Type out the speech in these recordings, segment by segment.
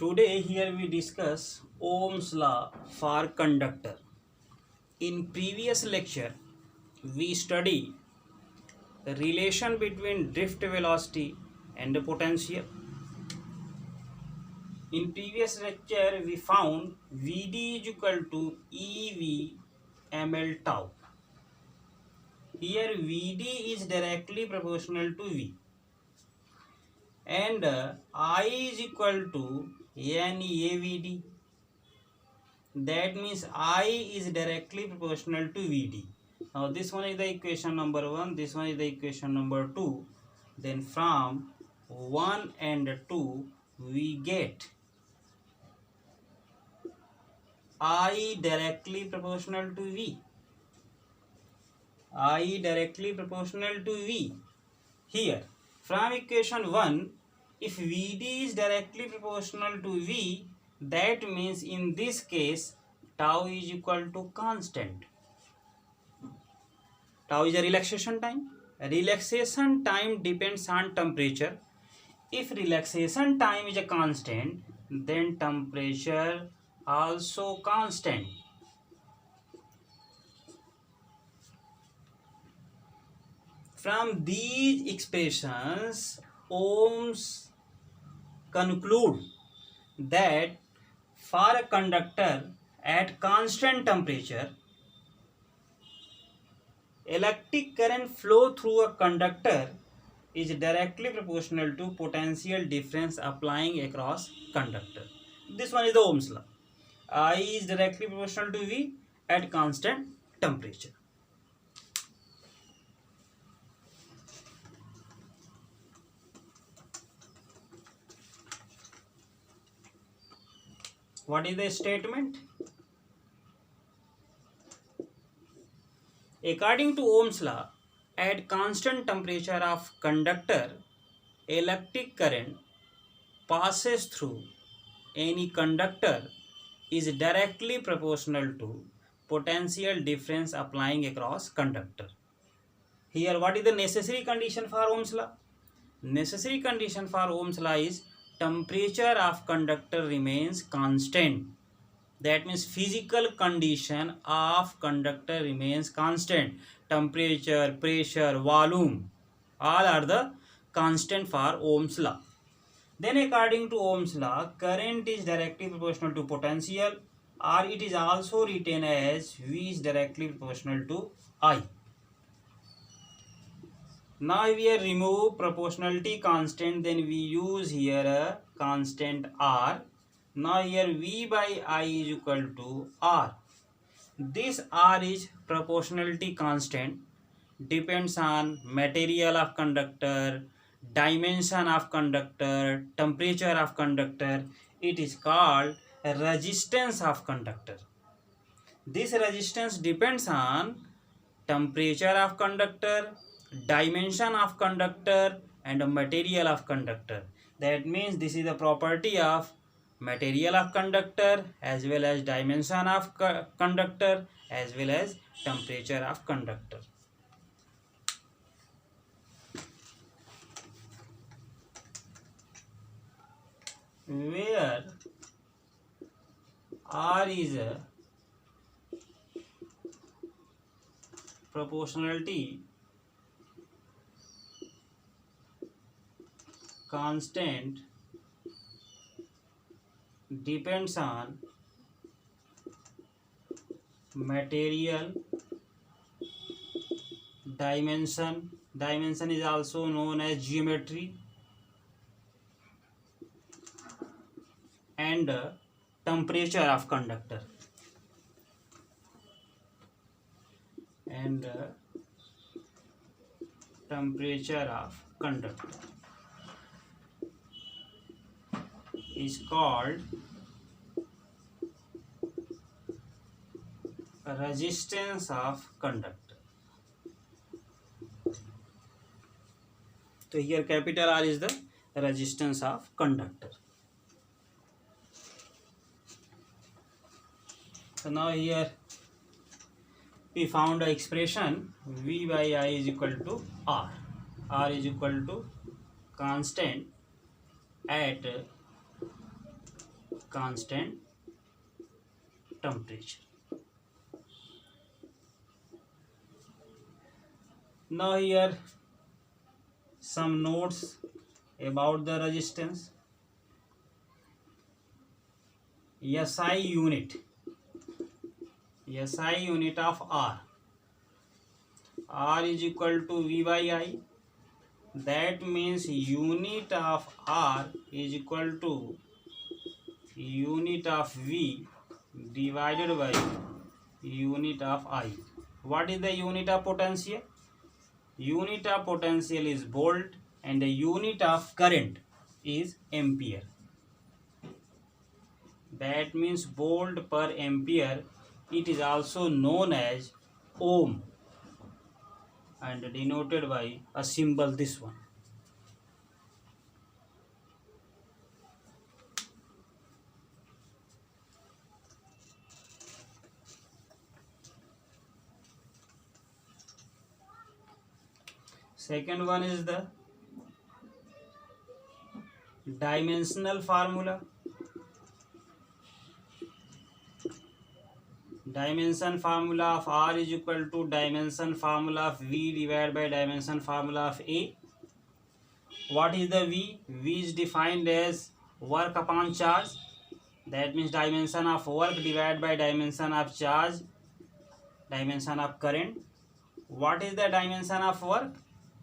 Today here we discuss Ohm's law for conductor. In previous lecture we study the relation between drift velocity and the potential. In previous lecture we found Vd is equal to EV ml tau. Here Vd is directly proportional to V and I is equal to NAVD. That means I is directly proportional to Vd. Now this one is the equation number 1, this one is the equation number 2. Then from 1 and 2 we get I directly proportional to V. I directly proportional to V. Here from equation 1, if Vd is directly proportional to V, that means in this case tau is equal to constant. Tau is a relaxation time. Relaxation time depends on temperature. If relaxation time is a constant, then temperature also constant. From these expressions, Ohms conclude that for a conductor at constant temperature, electric current flow through a conductor is directly proportional to potential difference applying across conductor. This one is the Ohm's law. I is directly proportional to V at constant temperature. What is the statement? According to Ohm's law, at constant temperature of conductor, electric current passes through any conductor is directly proportional to potential difference applying across conductor. Here, what is the necessary condition for Ohm's law? Necessary condition for Ohm's law is temperature of conductor remains constant. That means physical condition of conductor remains constant. Temperature, pressure, volume, all are the constant for Ohm's law. Then according to Ohm's law, current is directly proportional to potential, or it is also written as V is directly proportional to I. Now if we remove proportionality constant, then we use here a constant R. Now here V by I is equal to R. This R is proportionality constant, depends on material of conductor, dimension of conductor, temperature of conductor. It is called resistance of conductor. This resistance depends on temperature of conductor, dimension of conductor and material of conductor. That means this is the property of material of conductor as well as dimension of conductor as well as temperature of conductor. Where R is a proportionality constant depends on material, dimension is also known as geometry, and temperature of conductor. Temperature of conductor is called resistance of conductor. So here capital R is the resistance of conductor. So now here we found the expression V by I is equal to R. R is equal to constant at constant temperature. Now here some notes about the resistance. SI unit of R is equal to V by I. That means unit of R is equal to unit of V divided by unit of I. What is the unit of potential? Unit of potential is volt and the unit of current is ampere. That means volt per ampere. It is also known as ohm and denoted by a symbol, this one. Second one is the dimensional formula. Dimension formula of R is equal to dimension formula of V divided by dimension formula of A. What is the V? V is defined as work upon charge. That means dimension of work divided by dimension of charge, dimension of current. What is the dimension of work?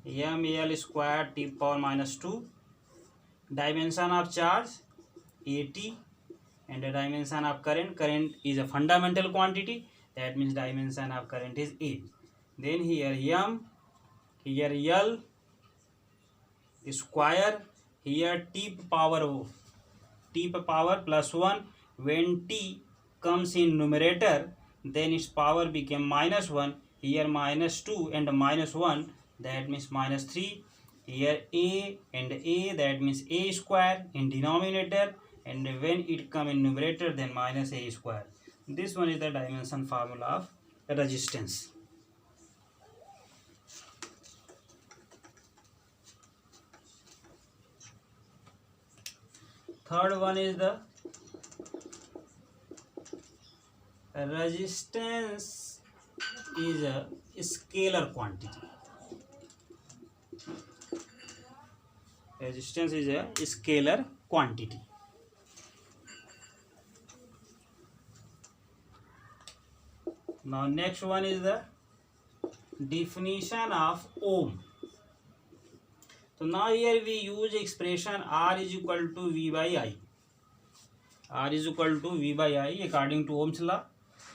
ml square t power minus 2. Dimension of charge 80, and the dimension of current is a fundamental quantity. That means dimension of current is 8. Then here m, here l square, here t power plus 1. When t comes in numerator, then its power became minus 1. Here minus 2 and minus 1, that means minus 3. Here a and a, that means a square in denominator, and when it come in numerator, then minus a square. This one is the dimension formula of resistance. Third one is the resistance is a scalar quantity. Resistance is a scalar quantity. Now next one is the definition of ohm. So now here we use expression R is equal to V by I. R is equal to V by I according to Ohm's law.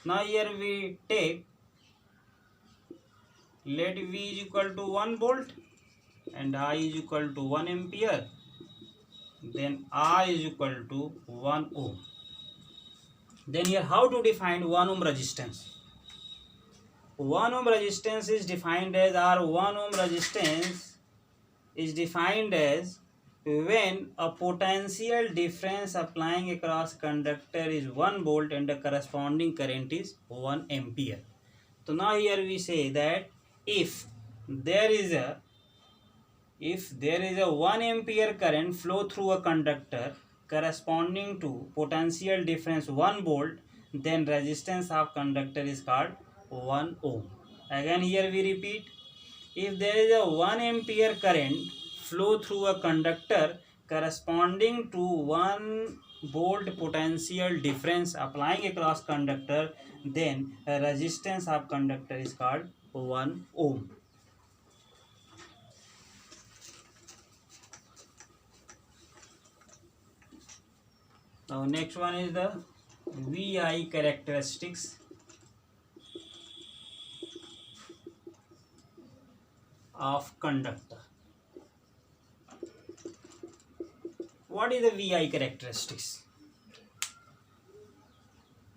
Now here we take, let V is equal to 1 volt and I is equal to 1 ampere. Then R is equal to 1 ohm. Then here how to define 1 ohm resistance? 1 ohm resistance is defined as, or 1 ohm resistance is defined as when a potential difference applying across conductor is 1 volt and the corresponding current is 1 ampere. So now here we say that if there is a 1 ampere current flow through a conductor corresponding to potential difference 1 volt, then resistance of conductor is called 1 ohm. Again here we repeat, if there is a 1 ampere current flow through a conductor corresponding to 1 volt potential difference applying across conductor, then resistance of conductor is called 1 ohm. Now next one is the VI characteristics of conductor. What is the VI characteristics?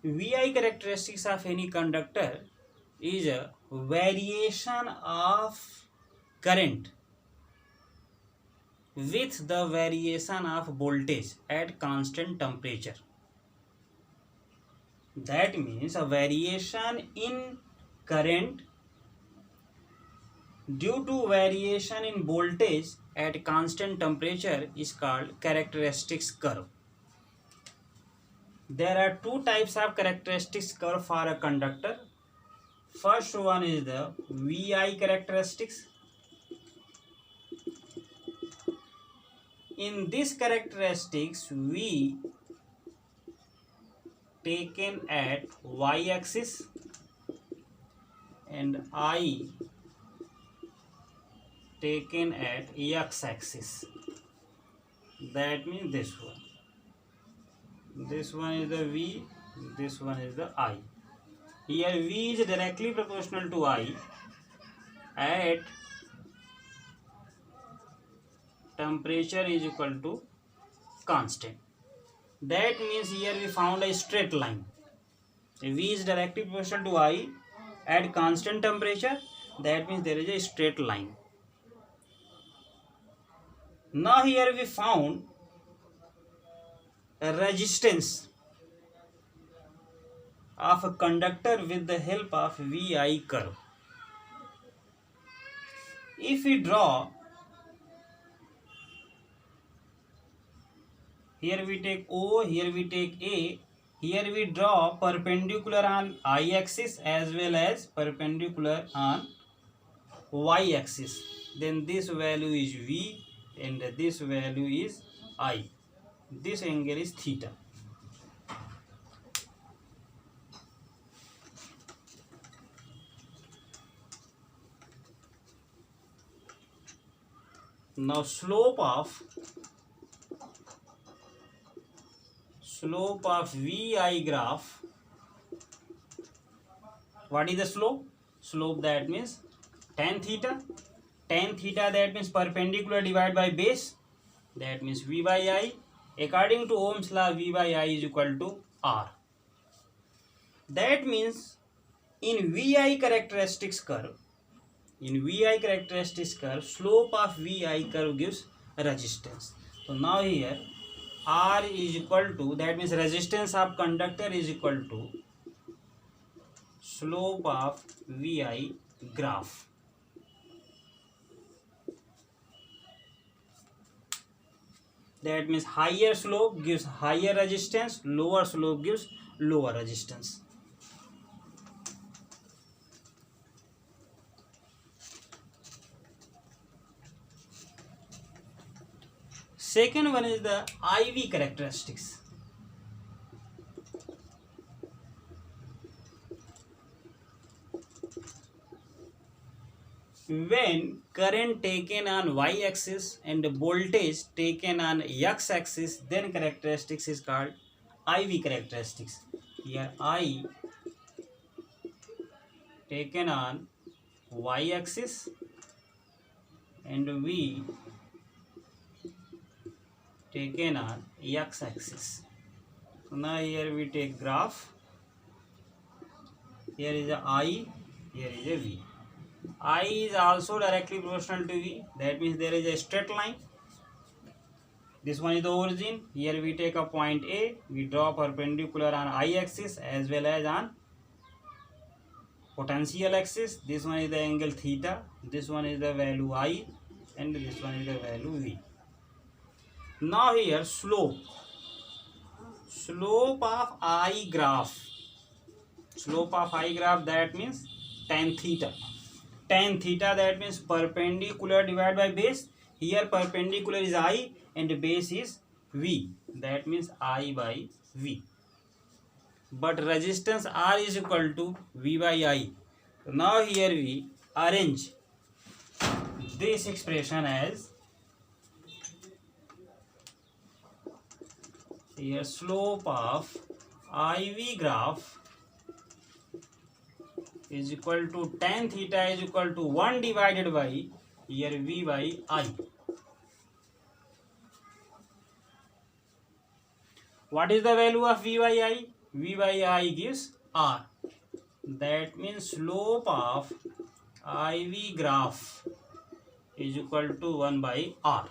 VI characteristics of any conductor is a variation of current with the variation of voltage at constant temperature. That means a variation in current due to variation in voltage at constant temperature is called characteristics curve. There are two types of characteristics curve for a conductor. First one is the VI characteristics. In this characteristics, V taken at y-axis and I taken at x-axis. That means this one. This one is the V, this one is the I. Here V is directly proportional to I at temperature is equal to constant. That means here we found a straight line. V is directly proportional to I at constant temperature. That means there is a straight line. Now here we found a resistance of a conductor with the help of VI curve. If we draw, here we take O, here we take A, here we draw perpendicular on I axis as well as perpendicular on Y axis. Then this value is V and this value is I. This angle is theta. Now slope of VI graph. What is the slope? Slope, that means tan theta. Tan theta, that means perpendicular divided by base. That means V by I. According to Ohm's law, V by I is equal to R. That means in VI characteristics curve, slope of VI curve gives resistance. So now here R is equal to, that means resistance of conductor is equal to slope of VI graph. That means higher slope gives higher resistance, lower slope gives lower resistance. Second one is the IV characteristics. When current taken on y-axis and voltage taken on x-axis, then characteristics is called IV characteristics. Here I taken on y-axis and V taken on x-axis. So now here we take graph. Here is a I, here is a V. I is also directly proportional to V. That means there is a straight line. This one is the origin. Here we take a point A. We draw perpendicular on I-axis as well as on potential axis. This one is the angle theta. This one is the value I and this one is the value V. Now here slope of I graph. Slope of I graph, that means tan theta. Tan theta, that means perpendicular divided by base. Here perpendicular is I and base is V. That means I by V. But resistance R is equal to V by I. So now here we arrange this expression as, here slope of IV graph is equal to tan theta is equal to 1 divided by here V by I. What is the value of V by I? V by I gives R. That means slope of IV graph is equal to 1 by R.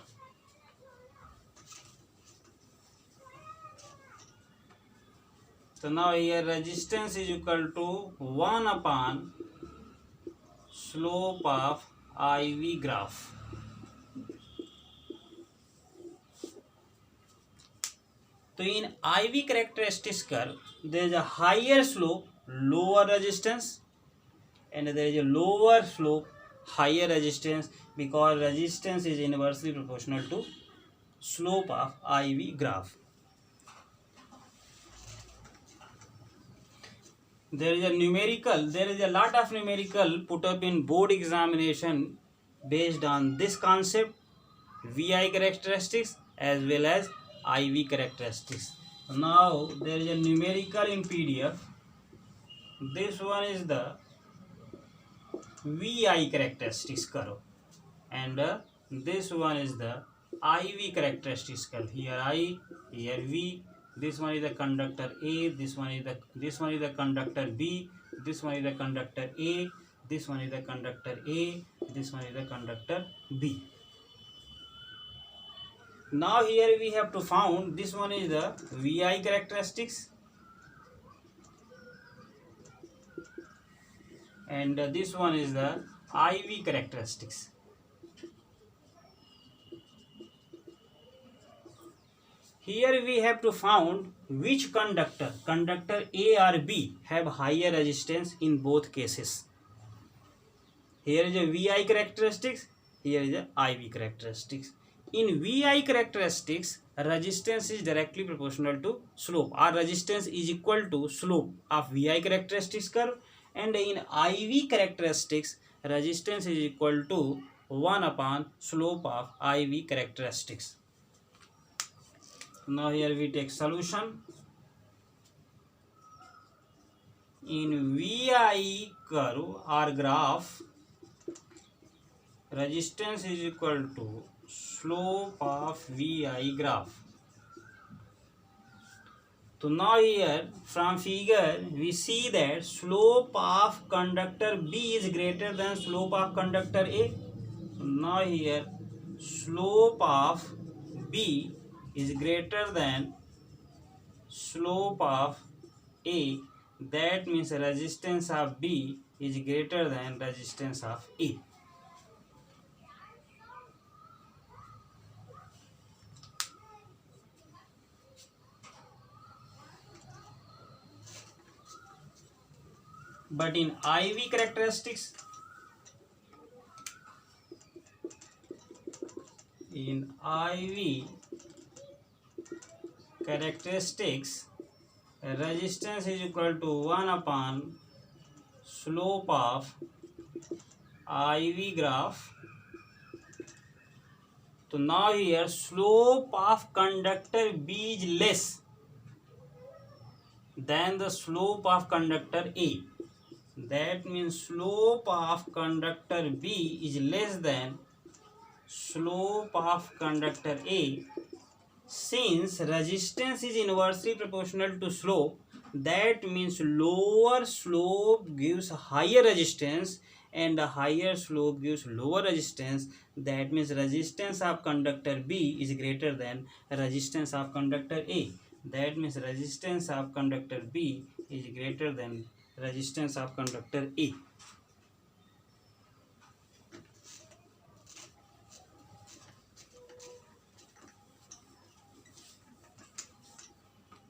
So now here resistance is equal to 1 upon slope of IV graph. तो इन IV characteristics curve there is a higher slope, lower resistance, and there is a lower slope, higher resistance, because resistance is inversely proportional to slope of IV graph. There is a lot of numerical put up in board examination based on this concept, VI characteristics as well as IV characteristics. Now there is a numerical in PDF. This one is the VI characteristics curve, and this one is the IV characteristics curve. Here I, here V. This one is the conductor A. This one is the conductor B. This one is the conductor A. This one is the conductor A. This one is the conductor B. Now here we have to found this one is the VI characteristics, and this one is the IV characteristics. Here we have to found which conductor A or B have higher resistance in both cases. Here is a VI characteristics, here is a IV characteristics. In VI characteristics, resistance is directly proportional to slope, or resistance is equal to slope of VI characteristics curve, and in IV characteristics, resistance is equal to 1 upon slope of IV characteristics. Now here we take solution. In VI curve or graph, resistance is equal to slope of VI graph. So now here from figure we see that slope of conductor B is greater than slope of conductor A. Now here slope of B is greater than slope of A. That means resistance of B is greater than resistance of A. But in IV characteristics, resistance is equal to 1 upon slope of IV graph. So now here slope of conductor B is less than the slope of conductor A. That means slope of conductor B is less than slope of conductor A. Since resistance is inversely proportional to slope, that means lower slope gives higher resistance and a higher slope gives lower resistance. That means resistance of conductor B is greater than resistance of conductor A. That means resistance of conductor B is greater than resistance of conductor A.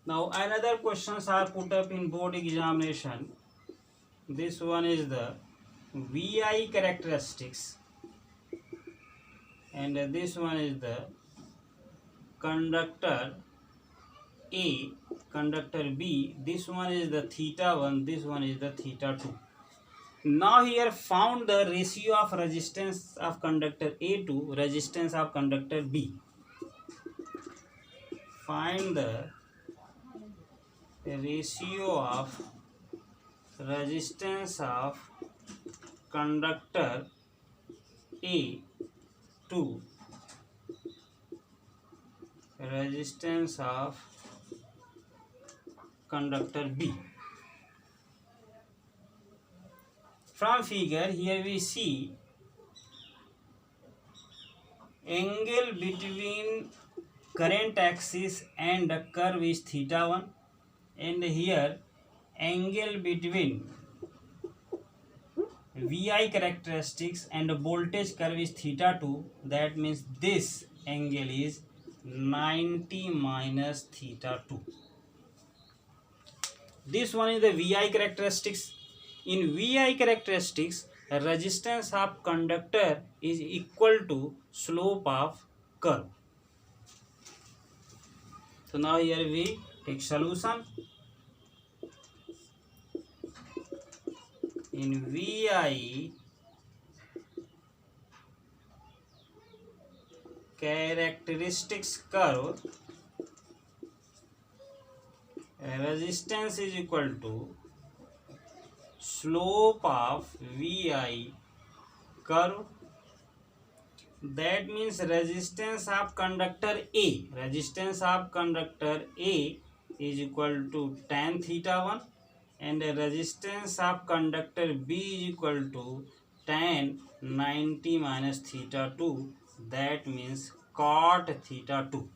Now another questions are put up in board examination. This one is the VI characteristics, and this one is the conductor A, conductor B. This one is the theta 1, this one is the theta 2. Now here found the ratio of resistance of conductor A to resistance of conductor B. Find the ratio of resistance of conductor A to resistance of conductor B. From figure here we see angle between current axis and the curve is theta 1, and here angle between VI characteristics and the voltage curve is theta 2. That means this angle is 90 minus theta 2. This one is the VI characteristics. In VI characteristics, resistance of conductor is equal to slope of curve. So now here we take solution. In VI characteristics curve, resistance is equal to slope of VI curve. That means resistance of conductor A is equal to tan theta 1, and the resistance of conductor B is equal to tan 90 minus theta 2. That means cot theta 2.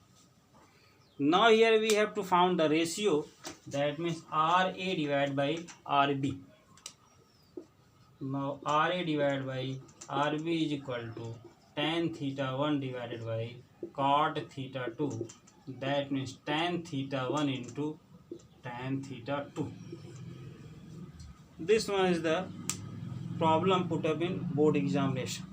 Now here we have to find the ratio. That means RA divided by RB. Now RA divided by RB is equal to tan theta 1 divided by cot theta 2. That means tan theta 1 into tan theta 2. This one is the problem put up in board examination.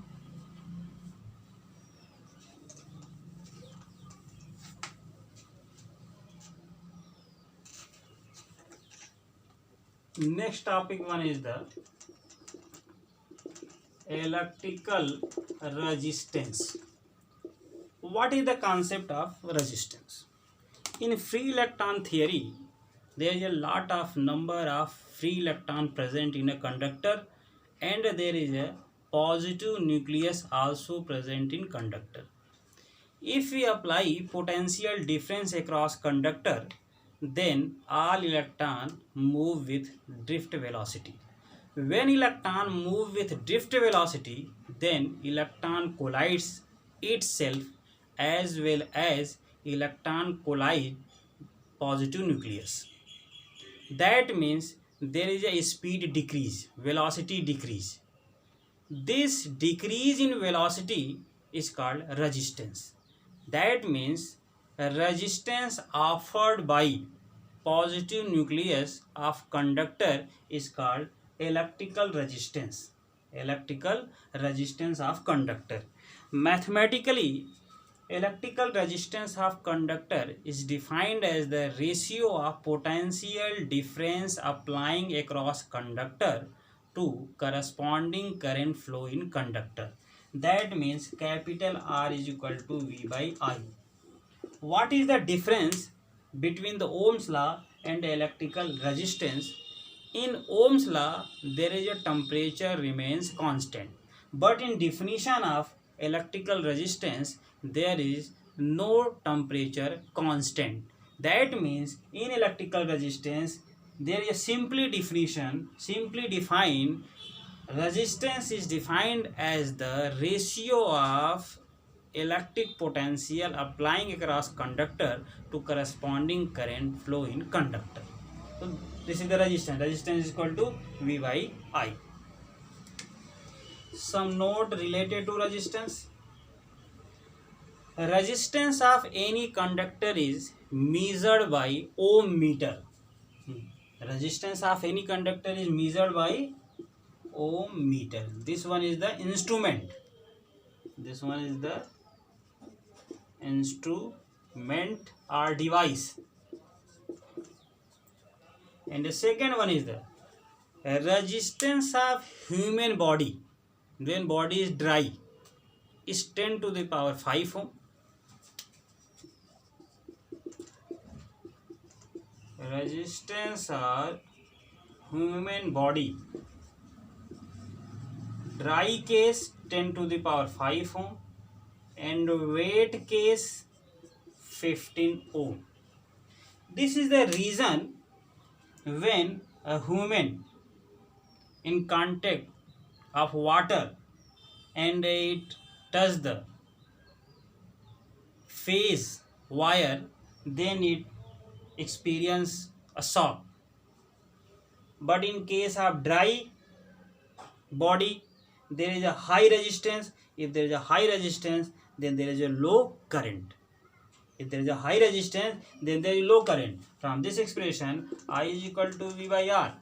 Next topic one is the electrical resistance. What is the concept of resistance? In free electron theory, there is a lot of number of free electron present in a conductor, and there is a positive nucleus also present in conductor. If we apply potential difference across conductor, then all electron move with drift velocity. When electron move with drift velocity, then electron collides itself as well as electron collide positive nucleus. That means there is a speed decrease, velocity decrease. This decrease in velocity is called resistance. That means resistance offered by positive nucleus of conductor is called electrical resistance. Electrical resistance of conductor. Mathematically, electrical resistance of conductor is defined as the ratio of potential difference applying across conductor to corresponding current flow in conductor. That means capital R is equal to V by I. What is the difference between the Ohm's law and electrical resistance? In Ohm's law, there is a temperature remains constant, but in definition of electrical resistance, there is no temperature constant. That means in electrical resistance, there is a simply defined resistance is defined as the ratio of electric potential applying across conductor to corresponding current flow in conductor. So this is the resistance. Resistance is equal to V by I. Some note related to resistance. Resistance of any conductor is measured by ohm meter. Resistance of any conductor is measured by ohm meter. This one is the instrument. This one is the instrument or device. And the second one is the resistance of human body when body is dry is 10 to the power 5 ohm. Resistance of human body, dry case 10 to the power 5 ohm, and wet case 15 ohm. This is the reason when a human in contact of water and it touch the phase wire, then it experience a shock. But in case of dry body, there is a high resistance. If there is a high resistance, then there is a low current. If there is a high resistance, then there is low current. From this expression, I is equal to V by R.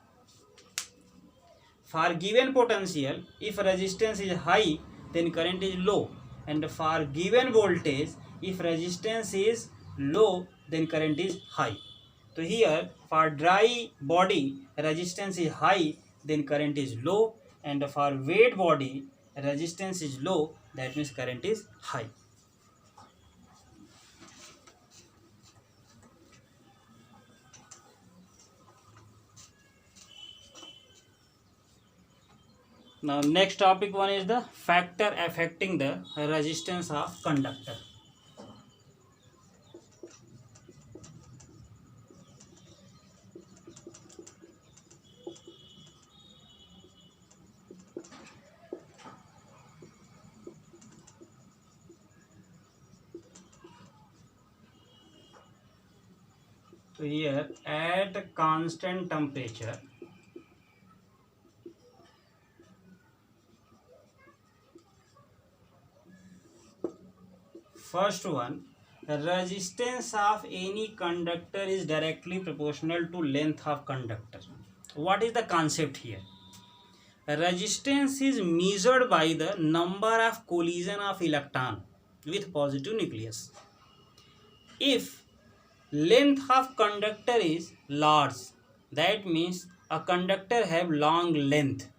For given potential, if resistance is high, then current is low. And for given voltage, if resistance is low, then current is high. So here, for dry body, resistance is high, then current is low. And for wet body, resistance is low, that means current is high. Now next topic one is the factor affecting the resistance of conductor. So here at constant temperature, first one, resistance of any conductor is directly proportional to length of conductor. What is the concept here? Resistance is measured by the number of collision of electron with positive nucleus. If length of conductor is large, that means a conductor have long length.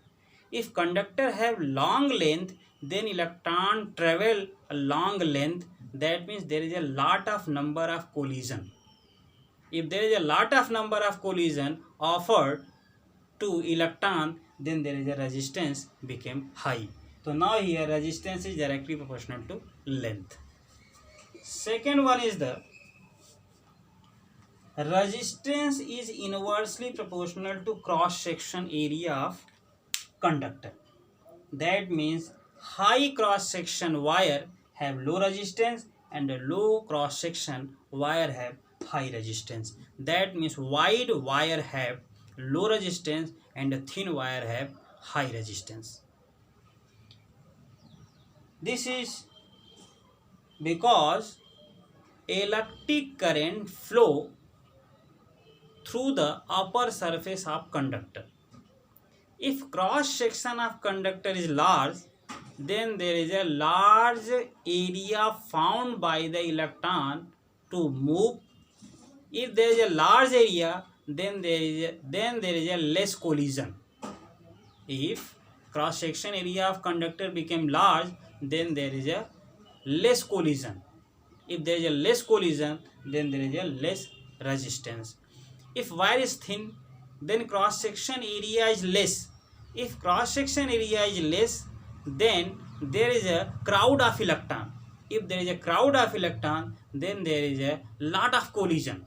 If conductor have long length, then electron travel a long length, that means there is a lot of number of collision. If there is a lot of number of collision offered to electron, then there is a resistance became high. So now here resistance is directly proportional to length. Second one is the resistance is inversely proportional to cross section area of conductor. That means high cross section wire have low resistance and a low cross section wire have high resistance. That means wide wire have low resistance and a thin wire have high resistance. This is because electric current flow through the upper surface of conductor. If cross section of conductor is large, then there is a large area found by the electron to move. If there is a large area, then there is a less collision. If cross section area of conductor became large, then there is a less collision. If there is a less collision, then there is a less resistance. If wire is thin, then cross section area is less. If cross section area is less, then there is a crowd of electron. If there is a crowd of electron, then there is a lot of collision.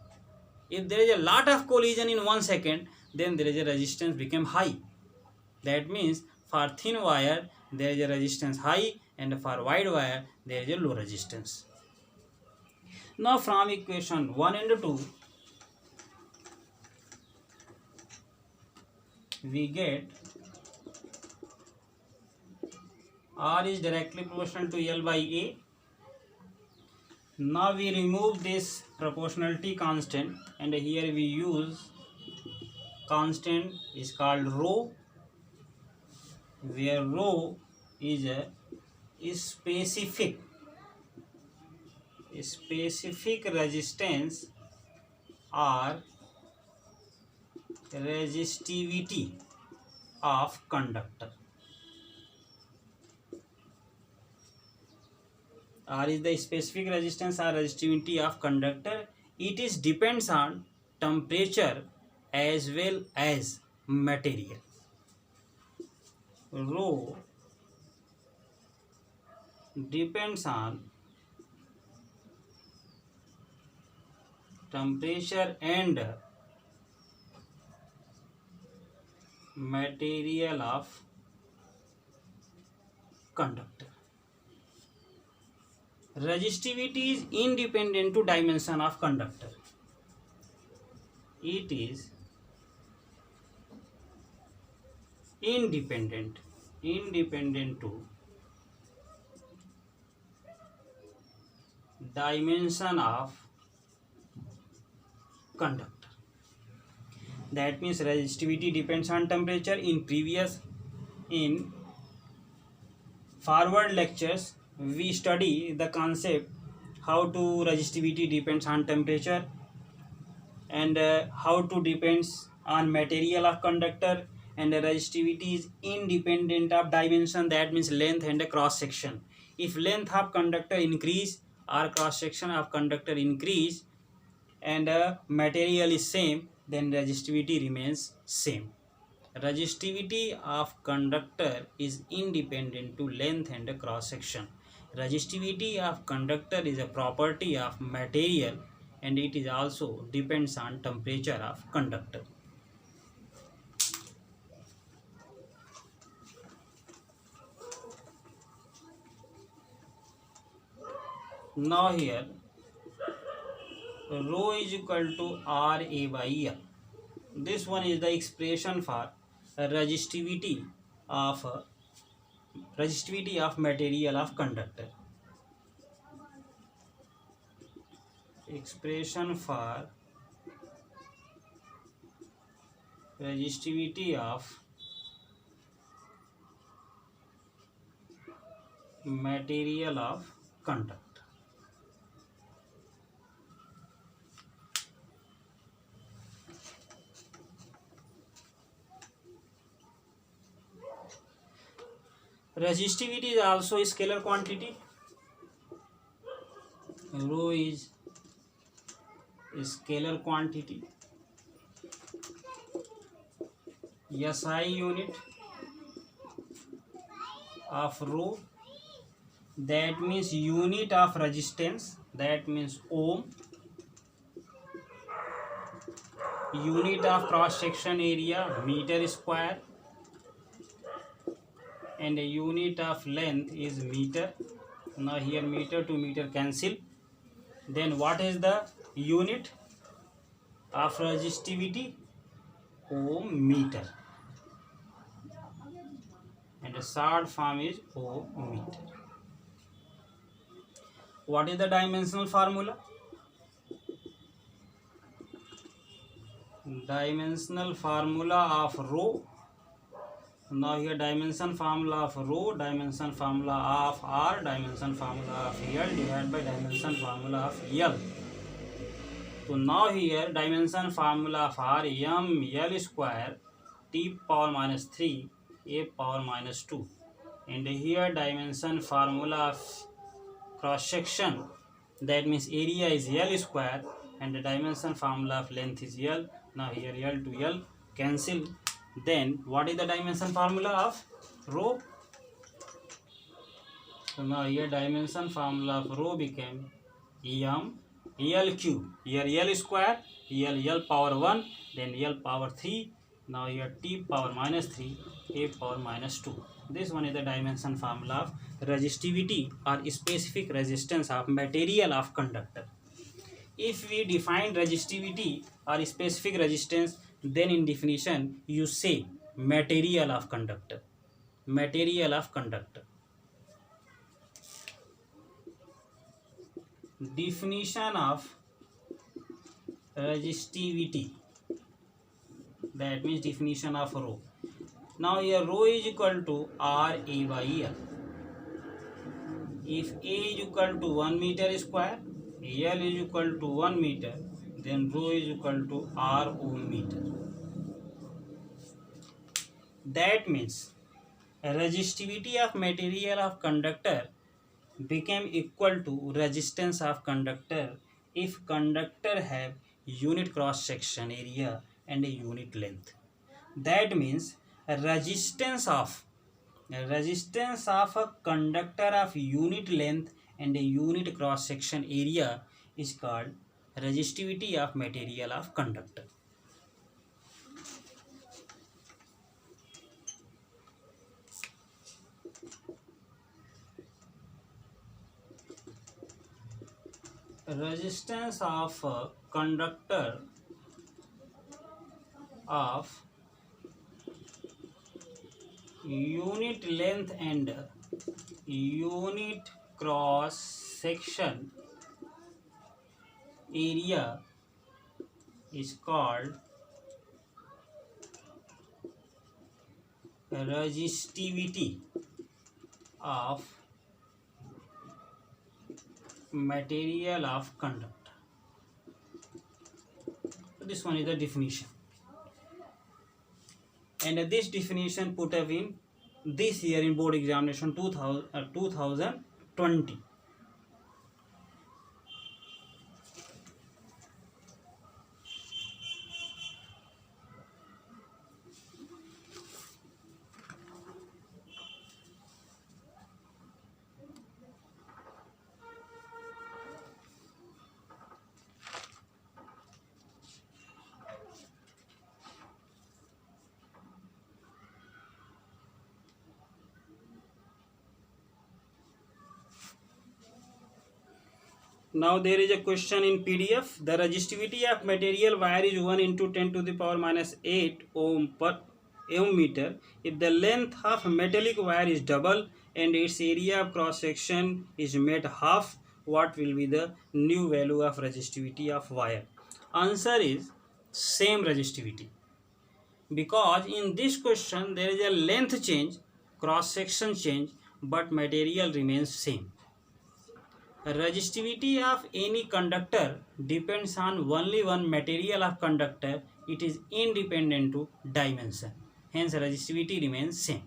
If there is a lot of collision in 1 second, then there is a resistance become high. That means for thin wire there is a resistance high, and for wide wire there is a low resistance. Now from equation 1 and 2, we get R is directly proportional to L by A. Now we remove this proportionality constant, and here we use constant is called rho, where rho is a specific resistance or resistivity of conductor. R is the specific resistance or resistivity of conductor. It is depends on temperature as well as material. Rho depends on temperature and material of conductor. Resistivity is independent to dimension of conductor. It is independent to dimension of conductor. That means resistivity depends on temperature. In forward lectures we study the concept how to resistivity depends on temperature, and how to depends on material of conductor, and the resistivity is independent of dimension, that means length and cross section. If length of conductor increase or cross section of conductor increase and material is same, then resistivity remains same. Resistivity of conductor is independent to length and cross section. Resistivity of conductor is a property of material, and it is also depends on temperature of conductor. Now here rho is equal to RA by L. This one is the expression for resistivity of material of conductor. Expression for resistivity of material of conductor. Resistivity is also a scalar quantity. Rho is a scalar quantity. SI unit of rho, that means unit of resistance, that means ohm. Unit of cross section area, meter square, and a unit of length is meter. Now here meter to meter cancel. Then what is the unit of resistivity? Ohm meter, and the short form is ohm meter. What is the dimensional formula? Dimensional formula of rho. Now here dimension formula of rho, dimension formula of R, dimension formula of L divided by dimension formula of L. So now here dimension formula of R, m L square t power minus 3 a power minus 2, and here dimension formula of cross section, that means area is L square, and the dimension formula of length is L. Now here L to L cancel. Then what is the dimension formula of rho? So now here dimension formula of rho became m L cube. Here L square, here L power 1, then L power 3. Now here t power minus 3 a power minus 2. This one is the dimension formula of resistivity or specific resistance of material of conductor. If we define resistivity or specific resistance, then in definition you say material of conductor. Material of conductor. Definition of resistivity, that means definition of rho. Now here rho is equal to RA by L. If A is equal to 1 meter square, L is equal to 1 meter, then rho is equal to R ohm meter. That means resistivity of material of conductor became equal to resistance of conductor if conductor have unit cross section area and a unit length. That means resistance of a conductor of unit length and a unit cross section area is called resistivity of material of conductor. Resistance of a conductor of unit length and unit cross section area is called resistivity of material of conductor. This one is the definition, and this definition put up in this year in board examination 2020. Now there is a question in PDF. The resistivity of material wire is 1 into 10 to the power minus 8 ohm per ohm meter. If the length of metallic wire is double and its area of cross section is made half, what will be the new value of resistivity of wire? Answer is same resistivity, because in this question there is a length change, cross section change, but material remains same. Resistivity of any conductor depends on only one material of conductor. It is independent to dimension. Hence resistivity remains same.